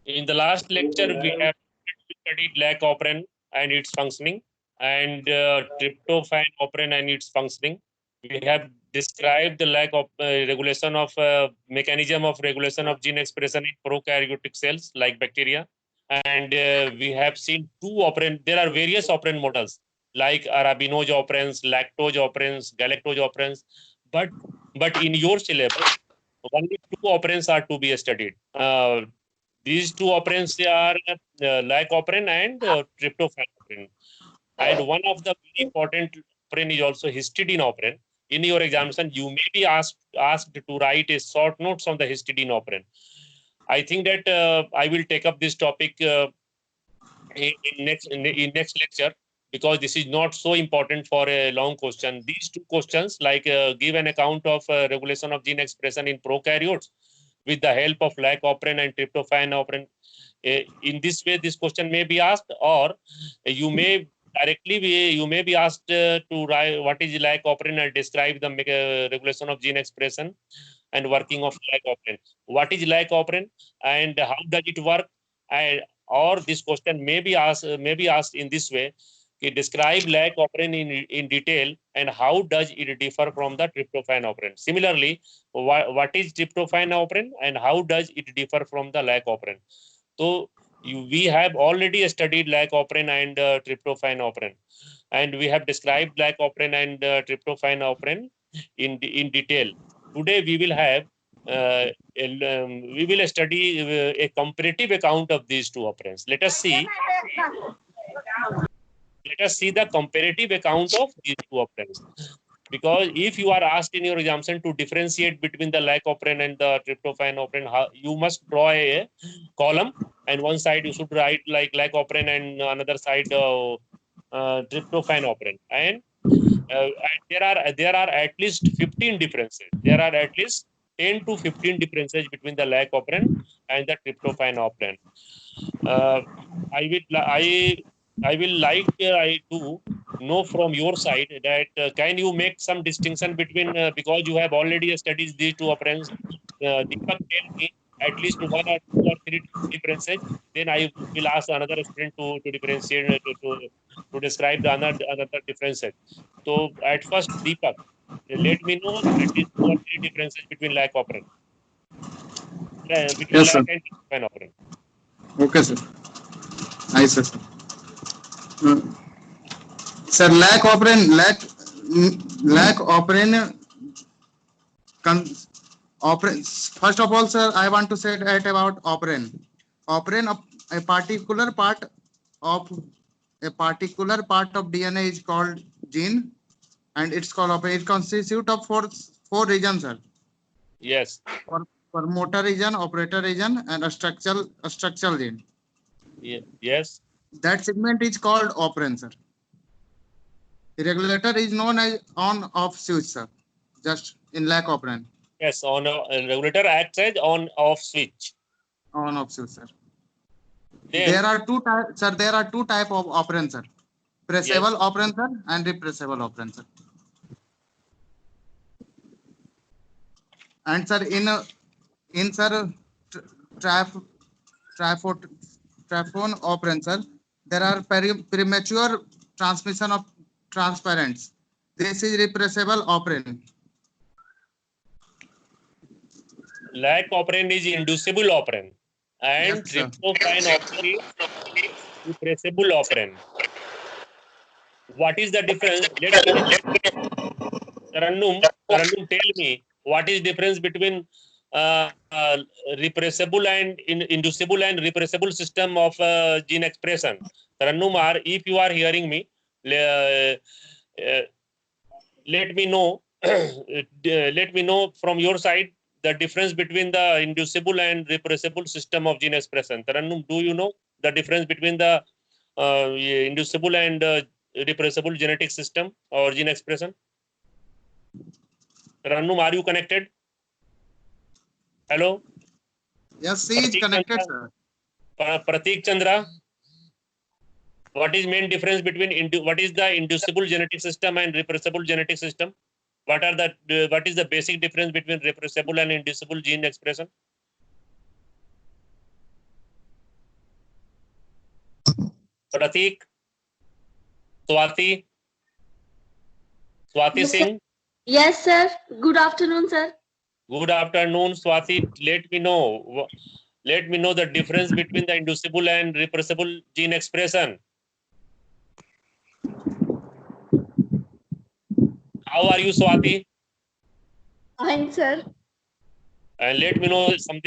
In the last lecture, we have studied lac operon and its functioning, and tryptophan operon and its functioning. We have described the lack of regulation of mechanism of regulation of gene expression in prokaryotic cells like bacteria, and we have seen two operon. There are various operon models like arabinose operons, lactose operons, galactose operons, but in your syllabus, only two operons are to be studied. These two operands are lac operon and tryptophan operon. And one of the very important operon is also histidine operon. In your examination, you may be asked to write a short notes on the histidine operon. I think that I will take up this topic in next lecture, because this is not so important for a long question. These two questions, like give an account of regulation of gene expression in prokaryotes with the help of lac operon and tryptophan operon. In this way, this question may be asked, or you may you may be asked to write what is lac operon and describe the regulation of gene expression and working of lac operon. What is lac operon and how does it work? And or this question may be asked in this way: describe lac operon in detail and how does it differ from the tryptophan operon. Similarly, what is tryptophan operon and how does it differ from the lac operon? So we have already studied lac operon and tryptophan operon, and we have described lac operon and tryptophan operon in detail. Today we will have we will study a comparative account of these two operands. Let us see the comparative account of these two operands. Because if you are asked in your examination to differentiate between the lac operon and the tryptophan operon, you must draw a column, and one side you should write like lac operon and another side tryptophan operon. And there are at least 15 differences. There are at least 10 to 15 differences between the lac operon and the tryptophan operon. I will like I do know from your side that can you make some distinction between because you have already studied these two operands. Deepak, tell me at least one or two or three differences. Then I will ask another student to differentiate to describe the another differences. So at first, Deepak, let me know at least two or three differences between lac operon, between Yes, sir. lac and tryptophan operon. Okay, sir. Nice, sir. Uh, Sir, lack operation. Operation. First of all, sir, I want to say that about operation. Operation, a particular part of DNA is called gene, and it's called operation. It consists of four regions, sir. Yes. For motor region, operator region, and a structural gene. Yes. That segment is called operand, sir. The regulator is known as on-off switch, sir. Just in lack operand. Yes, on a regulator acts as on-off switch. On-off switch, sir. Then There are two types, sir. There are two type of operand, sir. Pressable yes, operand, sir, and repressible operand, sir. And sir, in sir, traf, trafo, traphone operand, sir, there are premature transmission of transparents. This is repressible operand. lac operand is inducible operand, and Yes, sir. tryptophan operand is repressible operand. What is the difference? Let me know. Tarannum, tell me what is difference between repressible and inducible and repressible system of gene expression. Tarannum, if you are hearing me, uh, let me know. Let me know from your side the difference between the inducible and repressible system of gene expression. Tarannum, do you know the difference between the inducible and repressible genetic system or gene expression? Tarannum, are you connected? Hello? Yes, he is Pratik connected, Chandra? sir. Pratik Chandra? What is main difference between what is the inducible genetic system and repressible genetic system? What is the basic difference between repressible and inducible gene expression? Pratik, Swati, Swati Yes, sir. Singh. Yes, sir. Good afternoon, sir. Good afternoon, Swati. Let me know the difference between the inducible and repressible gene expression. How are you, Swati? Fine, sir. And let me know something